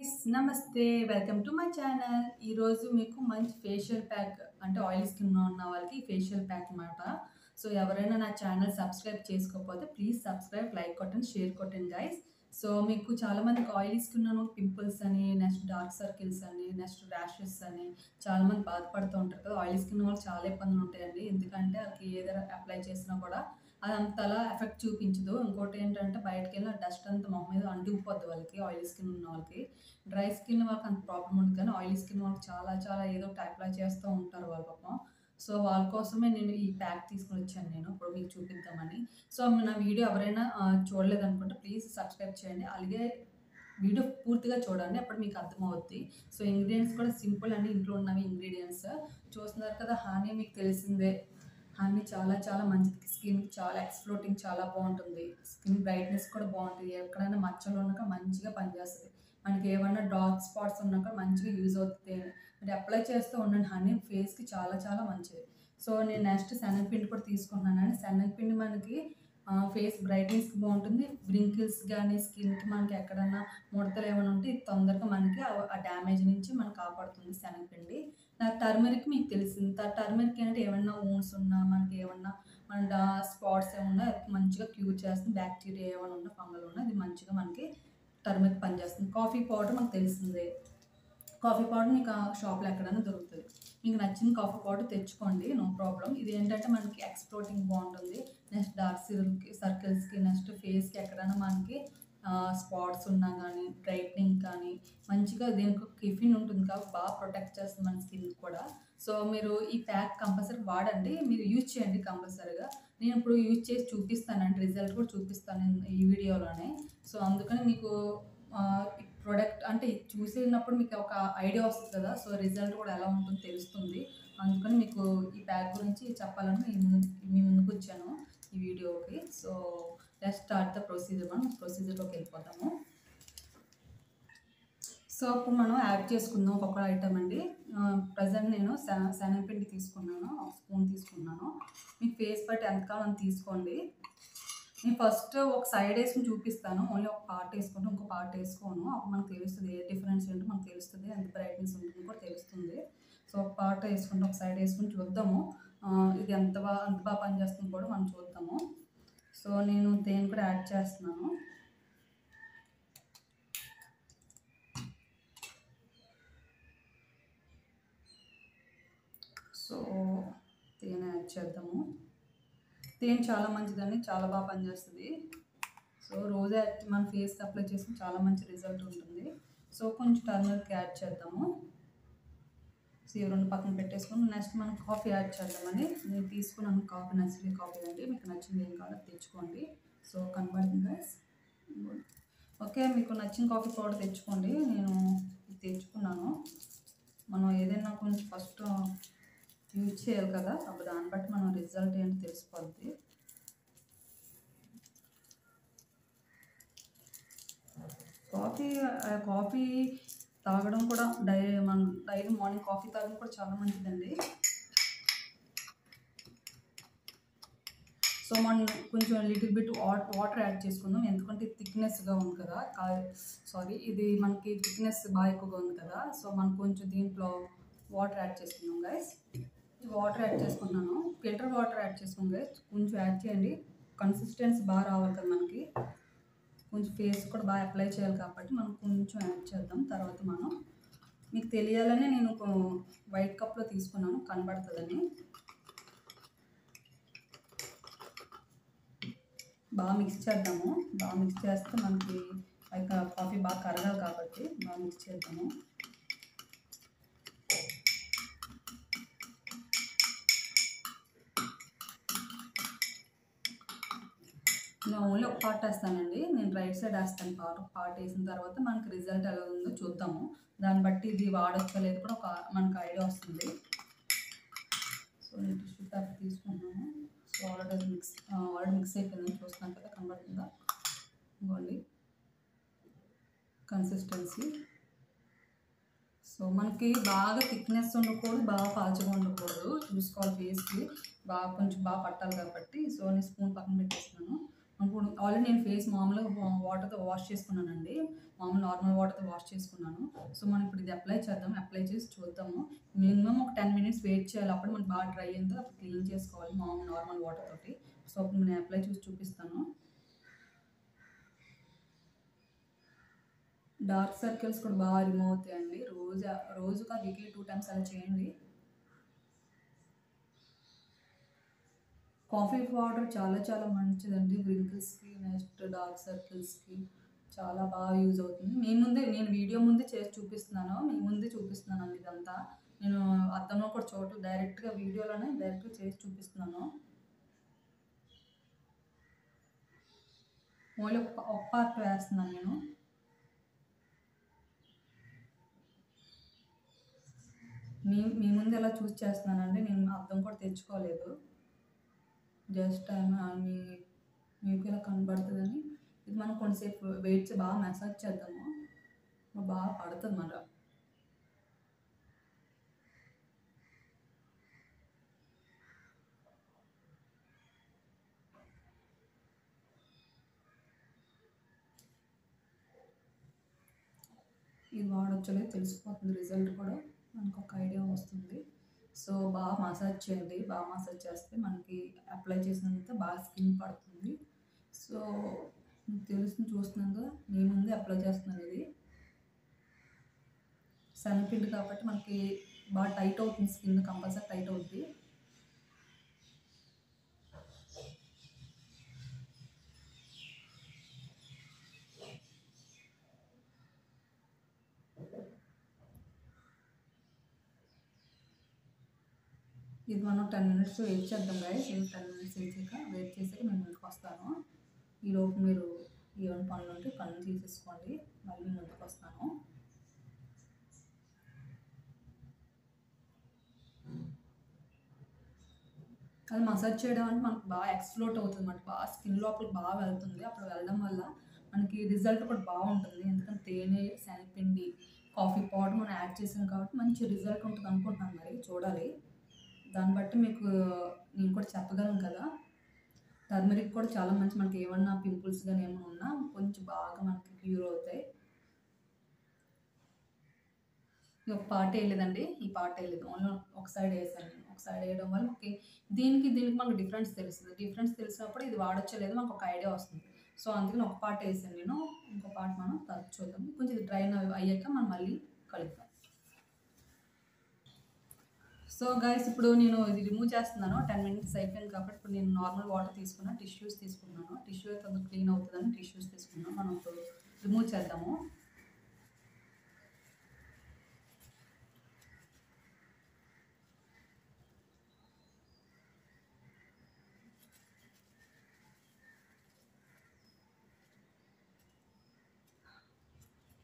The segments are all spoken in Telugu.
నమస్తే వెల్కమ్ టు మై ఛానల్. ఈరోజు మీకు మంచి ఫేషియల్ ప్యాక్ అంటే ఆయిల్ స్కిన్ ఉన్న వాళ్ళకి ఫేషియల్ ప్యాక్ అన్నమాట. సో ఎవరైనా నా ఛానల్ సబ్స్క్రైబ్ చేసుకోకపోతే ప్లీజ్ సబ్స్క్రైబ్, లైక్ కొట్టండి, షేర్ కొట్టండి గైస్. సో మీకు చాలామందికి ఆయిల్ స్కిన్ పింపుల్స్ అని, నెక్స్ట్ డార్క్ సర్కిల్స్ అని, నెక్స్ట్ ర్యాషెస్ అని చాలామంది బాధపడుతూ ఉంటారు కదా. ఆయిల్ స్కిన్ వాళ్ళకి చాలా ఇబ్బందులు ఉంటాయండి. ఎందుకంటే వాళ్ళకి ఏదైనా అప్లై చేసినా కూడా అది అంతలా ఎఫెక్ట్ చూపించదు. ఇంకోటి ఏంటంటే బయటకి వెళ్ళిన డస్ట్ అంతా మొహం మీద అంటుకుపోద్ది వాళ్ళకి. ఆయిల్ స్కిన్ ఉన్న వాళ్ళకి, డ్రై స్కిన్ వాళ్ళకి అంత ప్రాబ్లం ఉండదు, కానీ ఆయిల్ స్కిన్ వాళ్ళకి చాలా చాలా ఏదో ఒకటి అప్లై చేస్తూ ఉంటారు వాళ్ళ పాపం. సో వాళ్ళ కోసమే నేను ఈ ప్యాక్ తీసుకొని వచ్చాను, నేను ఇప్పుడు మీకు చూపిద్దామని. సో నా వీడియో ఎవరైనా చూడలేదనుకుంటే ప్లీజ్ సబ్స్క్రైబ్ చేయండి, అలాగే వీడియో పూర్తిగా చూడండి, అప్పుడు మీకు అర్థమవుద్ది. సో ఇంగ్రీడియంట్స్ కూడా సింపుల్ అండి, ఇంట్లో ఉన్నవి ఇంగ్రీడియంట్స్ చూస్తున్నారు కదా. హనీ మీకు తెలిసిందే, హనీ చాలా చాలా మంచిది, స్కిన్కి చాలా ఎక్స్ఫ్లోటింగ్ చాలా బాగుంటుంది, స్కిన్ బ్రైట్నెస్ కూడా బాగుంటుంది, ఎక్కడైనా మచ్చలు ఉన్నాక మంచిగా పనిచేస్తుంది, మనకి ఏమన్నా డార్క్ స్పాట్స్ ఉన్నాక మంచిగా యూజ్ అవుతుంది. మీరు అప్లై చేస్తూ ఉండండి, హనీ ఫేస్కి చాలా చాలా మంచిది. సో నేను నెక్స్ట్ శనగపిండి కూడా తీసుకుంటున్నాను. శనగపిండి మనకి ఫేస్ బ్రైట్నెస్కి బాగుంటుంది, వ్రింకిల్స్ కానీ స్కిన్కి మనకి ఎక్కడన్నా ముడతలు ఏమైనా ఉంటే ఇది తొందరగా మనకి ఆ డ్యామేజ్ నుంచి మనకు కాపాడుతుంది శనగపిండి. నాకు టర్మరిక్ మీకు తెలిసింది, టర్మరిక్ అంటే ఏమన్నా ఊన్స్ ఉన్నా, మనకి ఏమన్నా మన స్పాట్స్ ఏమన్నా మంచిగా క్యూర్ చేస్తుంది, బ్యాక్టీరియా ఏమైనా ఉన్నా, ఫంగల్ ఉన్నా ఇది మంచిగా మనకి టర్మరిక్ పనిచేస్తుంది. కాఫీ పౌడర్ మనకు తెలిసిందే, కాఫీ పౌడర్ మీకు ఆ షాప్లో ఎక్కడైనా దొరుకుతుంది. మీకు నచ్చిన కాఫీ పౌడర్ తెచ్చుకోండి, నో ప్రాబ్లం. ఇది ఏంటంటే మనకి ఎక్స్ప్లోటింగ్ బాగుంటుంది, నెక్స్ట్ డార్క్ సర్కిల్స్కి, నెక్స్ట్ ఫేస్కి ఎక్కడైనా మనకి స్పాట్స్ ఉన్నా కానీ, బ్రైట్నింగ్ కానీ మంచిగా దీనికి కెఫిన్ ఉంటుంది కాబట్టి బాగా ప్రొటెక్ట్ చేస్తుంది మన స్కిన్ కూడా. సో మీరు ఈ ప్యాక్ కంపల్సరీ వాడండి, మీరు యూజ్ చేయండి కంపల్సరీగా. నేను ఇప్పుడు యూజ్ చేసి చూపిస్తానండి, రిజల్ట్ కూడా చూపిస్తాను ఈ వీడియోలోనే. సో అందుకని మీకు ప్రోడక్ట్ అంటే చూసినప్పుడు మీకు ఒక ఐడియా వస్తుంది కదా, సో రిజల్ట్ కూడా ఎలా ఉంటుందో తెలుస్తుంది. అందుకని మీకు ఈ ప్యాక్ గురించి చెప్పాలని మీ ముందుకు వచ్చాను ఈ వీడియోకి. So let's start the procedure. మనం ప్రొసీజర్లోకి వెళ్ళిపోతాము. సో అప్పుడు మనం యాడ్ చేసుకుందాం ఒక్కొక్క ఐటమ్ అండి. ప్రజెంట్ నేను శనగపిండి తీసుకున్నాను, ఒక స్పూన్ తీసుకున్నాను. మీ ఫేస్ బట్టి ఎంత కావాలో అంత తీసుకోండి. నేను ఫస్ట్ ఒక సైడ్ వేసుకుని చూపిస్తాను, ఓన్లీ ఒక పార్ట్ వేసుకుంటే ఇంకో పార్ట్ వేసుకోను, అప్పుడు మనకు తెలుస్తుంది ఏ డిఫరెన్స్ ఏంటో మనకు తెలుస్తుంది, ఎంత బ్రైట్నెస్ ఉంటుంది కూడా తెలుస్తుంది. సో ఒక పార్ట్ వేసుకుంటే ఒక సైడ్ వేసుకుని చూద్దాము ఇది ఎంత బాగా పనిచేస్తుంది కూడా మనం చూద్దాము. సో నేను దేని కూడా యాడ్ చేస్తున్నాను. సో తేనె యాడ్ చేద్దాము. తేనె చాలా మంచిదండి, చాలా బాగా పనిచేస్తుంది. సో రోజు మన ఫేస్కి అప్లై చేసుకుని చాలా మంచి రిజల్ట్ ఉంటుంది. సో కొంచెం టర్మరిక్ యాడ్ చేద్దాము. సో ఈ రెండు పక్కన పెట్టేసుకుని నెక్స్ట్ మనం కాఫీ యాడ్ చేద్దామని నేను తీసుకున్నాను. కాఫీ నచ్చిన కాఫీ అండి, మీకు నచ్చింది ఏం కావాలో తెచ్చుకోండి. సో కనబడుతుంది గైస్, ఓకే. మీకు నచ్చిన కాఫీ పౌడర్ తెచ్చుకోండి, నేను తెచ్చుకున్నాను. మనం ఏదైనా కొంచెం ఫస్ట్ యూజ్ చేయాలి కదా, అప్పుడు దాన్ని బట్టి మనం రిజల్ట్ ఏంటి తెలిసిపోద్ది. కాఫీ తాగడం కూడా మన డైలీ మార్నింగ్ కాఫీ తాగడం కూడా చాలా మంచిదండి. సో మనం కొంచెం లిటిల్ బిట్ వాటర్ యాడ్ చేసుకుందాం, ఎందుకంటే థిక్నెస్గా ఉంది కదా, ఇది మనకి థిక్నెస్ బాగా ఎక్కువగా ఉంది కదా. సో మనం కొంచెం దీంట్లో వాటర్ యాడ్ చేసుకుందాం గైస్. వాటర్ యాడ్ చేసుకున్నాను, ఫిల్టర్ వాటర్ యాడ్ చేసుకున్నాం గైస్. కొంచెం యాడ్ చేయండి, కన్సిస్టెన్సీ బాగా రావాలి కదా మనకి, కొంచెం ఫేస్ కూడా బాగా అప్లై చేయాలి కాబట్టి మనం కొంచెం యాడ్ చేద్దాం. తర్వాత మనం మీకు తెలియాలని నేను ఒక వైట్ కప్లో తీసుకున్నాను, కనబడుతుందని. బాగా మిక్స్ చేద్దాము, బాగా మిక్స్ చేస్తే మనకి కాఫీ బాగా కరగాలి కాబట్టి బాగా మిక్స్ చేద్దాము. నేను ఓన్లీ ఒక పార్ట్ వేస్తానండి, నేను రైట్ సైడ్ వేస్తాను. పార్ట్ వేసిన తర్వాత మనకి రిజల్ట్ ఎలా ఉందో చూద్దాము, దాన్ని బట్టి ఇది వాడొచ్చా లేదు కూడా మనకు ఐడియా వస్తుంది. సో నేను టిష్యూ పేపర్ తీసుకున్నాను. సో ఆల్రెడీ మిక్స్ అయిపోయిందని చూస్తున్నాను కదా, కనబడుతుందా ఇవ్వండి కన్సిస్టెన్సీ. సో మనకి బాగా థిక్నెస్ ఉండకూడదు, బాగా పాల్చగా ఉండకూడదు, చూసుకోవాలి ఫేస్కి కొంచెం బాగా పట్టాలి కాబట్టి. సో నేను స్పూన్ పక్కన పెట్టేస్తున్నాను. ఇప్పుడు ఆల్రెడీ నేను ఫేస్ మామూలుగా వాటర్‌తో వాష్ చేసుకున్నానండి. మామూలు నార్మల్ వాటర్‌తో వాష్ చేసుకున్నాను. సో, మనం ఇప్పుడు ఇది అప్లై చేద్దాం. అప్లై చేసి చూద్దాము. మినిమమ్ ఒక 10 మినిట్స్ వెయిట్ చేయాలి. అప్పుడు మనకు బాగా డ్రై అయిందో అప్పుడు క్లీన్ చేసుకోవాలి మామూలు నార్మల్ వాటర్ తోటి. సో, అప్పుడు నేను అప్లై చేసి చూపిస్తాను. డార్క్ సర్కిల్స్ కూడా బాగా రిమూవ్ అవుతాయండి. రోజుగా వీక్లీ 2 టైమ్స్ అలా చేయండి. కాఫీ పౌడర్ చాలా చాలా మంచిదండి. వ్రింకిల్స్‌కి నెక్స్ట్ డార్క్ సర్కిల్స్‌కి చాలా బాగా యూజ్ అవుతుంది. నేను వీడియో ముందే చేసి చూపిస్తున్నాను. మీ ముందే చూపిస్తున్నానండి ఇదంతా. నేను అద్దంలో కూడా చూడట్లేదు. డైరెక్ట్‌గా వీడియోలోనే డైరెక్ట్‌గా చేసి చూపిస్తున్నాను. ఓన్లీ ఒక పార్ట్ వేస్తున్నాను నేను. మీ ముందు ఎలా చూసి చేస్తున్నానండి. నేను అద్దం కూడా తెచ్చుకోలేదు. జస్ట్ మీ మీకు ఇలా కనబడుతదని. ఇది మనం కొంతసేపు బాగా మసాజ్ చేద్దాము. బాగా పడతదన్నమాట. ఇది వాడొచ్చో లేదో తెలిసిపోతుంది. రిజల్ట్ కూడా మనకొక ఐడియా వస్తుంది. సో, బాగా మసాజ్ చేయండి. బాగా మసాజ్ చేస్తే మనకి అప్లై చేసినంత బాగా స్కిన్ పడుతుంది. సో, మీకు తెలుస్తుంది చూస్తున్నాను కదా! మీ ముందే అప్లై చేస్తున్నాను ఇది. శనగపిండి కాబట్టి మనకి బాగా టైట్ అవుతుంది స్కిన్ కంపల్సరీ టైట్ అవుద్ది. ఇది మనం 10 మినిట్స్ వెయిట్ చేద్దాం గైస్. ఇది 10 మినిట్స్ వెయిట్ చేసాక నేను ముందుకొస్తాను. ఈలోపు మీరు ఏమైనా పనులుంటే పనులు తీసేసుకోండి. మళ్ళీ ముందుకొస్తాను. అది మసాజ్ చేయడం అంటే మనకు బాగా ఎక్స్‌ఫ్లోట్ అవుతుందన్నమాట. బాగా స్కిన్ లోపలికి బాగా వెళ్తుంది. అప్పుడు వెళ్ళడం వల్ల మనకి రిజల్ట్ కూడా బావుంటుంది. ఎందుకంటే తేనె, శనగపిండి, కాఫీ పౌడర్ మనం యాడ్ చేసాం కాబట్టి మంచి రిజల్ట్ ఉంటదనుకుంటున్నాను మరి చూడాలి. దాన్ని బట్టి మీకు నేను కూడా చెప్పగలను కదా! టర్మరిక్ కూడా చాలా మంచి మనకి ఏమన్నా పింపుల్స్ గాని ఏమన్నా ఉన్నా కొంచెం బాగా మనకి క్యూర్ అవుతాయి. ఈ ఒక పార్ట్ ఎయలేదండి. ఈ పార్ట్ ఎయలేదు. ఓన్లీ ఒక సైడ్ ఎసాను నేను. ఒక సైడ్ ఎయడం వల్ల దీనికి మనకు డిఫరెన్స్ తెలుస్తది. డిఫరెన్స్ తెలిసినప్పుడు ఇది వాడొచ్చో లేదో మనకొక ఐడియా వస్తుంది. సో, అందుకని ఒక పార్ట్ ఎసాను నేను. ఇంకో పార్ట్ మనం తర్వాత చూద్దాం. కొంచెం ఇది డ్రైన్ అయ్యాక మనం మళ్ళీ కలుద్దాం. సో, గైస్ ఇప్పుడు నేను ఇది రిమూవ్ చేస్తున్నాను. 10 మినిట్స్ అయిపోయింది కాబట్టి ఇప్పుడు నేను నార్మల్ వాటర్ తీసుకున్నా. టిష్యూస్ తీసుకున్నాను. టిష్యూ అయితే కొంచెం క్లీన్ అవుతదని టిష్యూస్ తీసుకున్నాను. మనం ఇప్పుడు రిమూవ్ చేద్దాము.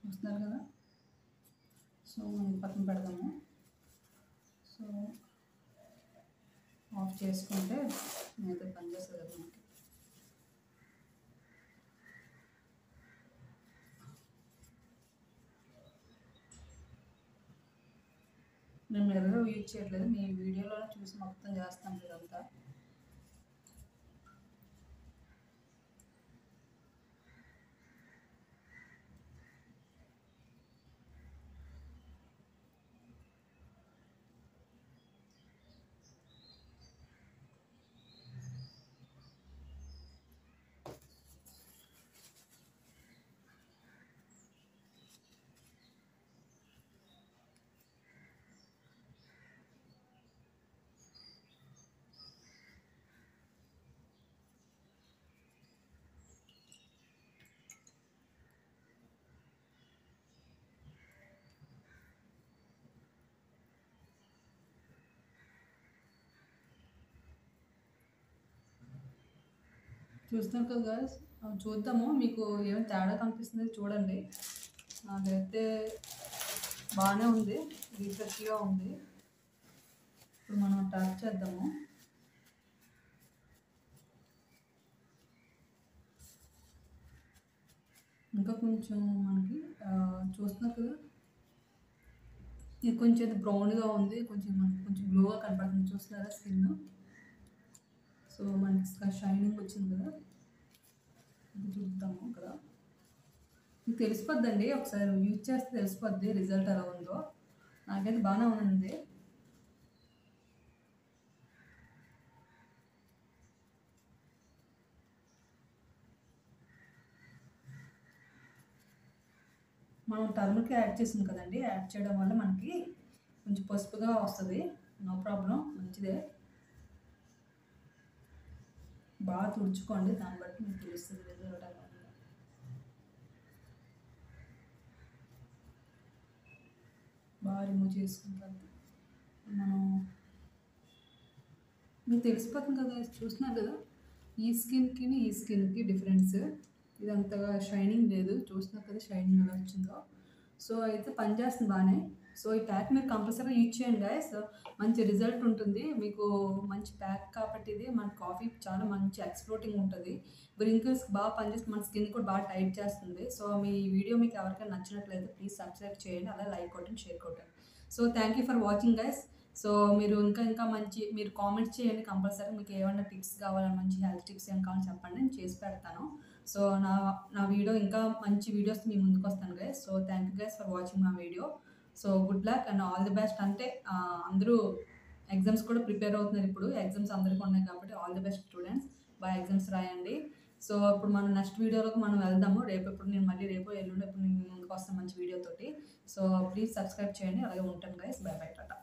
చూస్తున్నారు కదా! సో, మనం పక్కన పెడదాము. సో, ఆఫ్ చేసుకుంటే మిగతా పనిచేస్తది కదా మనకి. నేను మిర్రర్ యూజ్ చేయట్లేదు. మీ వీడియోలోనే చూసి మొత్తం చేస్తాను ఇదంతా. చూస్తున్నారు కదా గైస్! చూద్దాము మీకు ఏమైనా తేడా కనిపిస్తుందో చూడండి. నాకైతే బానే ఉంది. రిఫ్రెష్‌గా ఉంది. ఇప్పుడు మనం టచ్ చేద్దాము. ఇంకా కొంచెం మనకి చూస్తున్నారు కదా! ఇది కొంచెం బ్రౌన్‌గా ఉంది. మనకి కొంచెం గ్లోగా కనపడుతుంది. చూస్తున్నారా స్కిన్? సో, మనకి షైనింగ్ వచ్చింది కదా! ఇది చూద్దాము ఇక్కడ. మీకు తెలిసిపోద్దండి, ఒకసారి యూజ్ చేస్తే తెలిసిపోద్ది రిజల్ట్ ఎలా ఉందో. నాకైతే బాగానే ఉంది. మనం టర్మరిక్ యాడ్ చేసాం కదండి, యాడ్ చేయడం వల్ల మనకి కొంచెం పసుపుగా వస్తుంది. నో ప్రాబ్లం, మంచిదే. బాగా తుడుచుకోండి, దాన్ని బట్టి మీకు తెలుస్తుంది రిజల్ట్ ఎలా ఉందో. బాగా రిమూవ్ చేసుకుంటారు మనం. మీకు తెలిసిపోతుంది కదా, చూస్తున్నారు కదా ఈ స్కిన్కి డిఫరెన్స్. ఇది అంతగా షైనింగ్ లేదు, చూస్తున్నారు కదా షైనింగ్ ఎలా వచ్చిందో. సో అయితే పనిచేస్తుంది బాగానే. సో ఈ ప్యాక్ మీరు కంపల్సరీగా యూజ్ చేయండి గైస్, మంచి రిజల్ట్ ఉంటుంది మీకు. మంచి ప్యాక్ కాబట్టి ఇది మన కాఫీ చాలా మంచి ఎక్స్ప్లోటింగ్ ఉంటుంది. బ్రింకిల్స్ బాగా పనిచేస్తుంది, మన స్కిన్ కూడా బాగా టైట్ చేస్తుంది. సో మీ వీడియో మీకు ఎవరికైనా నచ్చినట్లయితే ప్లీజ్ సబ్స్క్రైబ్ చేయండి, అలా లైక్ కొట్టండి, షేర్ కొట్టండి. So thank you for watching guys. So మీరు ఇంకా మంచి మీరు కామెంట్స్ చేయండి కంపల్సరీ. మీకు ఏమైనా టిప్స్ కావాలని, మంచి హెల్త్ టిప్స్ ఏం కావాలని చెప్పండి, నేను చేసి పెడతాను. సో నా వీడియో ఇంకా మంచి వీడియోస్ మీ ముందుకు వస్తాను guys. So thank you guys for watching my video. So good luck and all the best. అంటే అందరూ ఎగ్జామ్స్ కూడా ప్రిపేర్ అవుతున్నారు ఇప్పుడు. ఎగ్జామ్స్ అందరికీ ఉన్నాయి కాబట్టి ఆల్ ది బెస్ట్ స్టూడెంట్స్, బాగా ఎగ్జామ్స్ రాయండి. సో ఇప్పుడు మనం నెక్స్ట్ వీడియోలోకి మనం వెళ్దాము. ఎప్పుడు నేను మళ్ళీ ఎల్లుండి ఎప్పుడు నేను ముందుకు వస్తాను మంచి వీడియోతోటి. సో ప్లీజ్ సబ్స్క్రైబ్ చేయండి, అలాగే ఉంటాను గైస్. By by, Tata.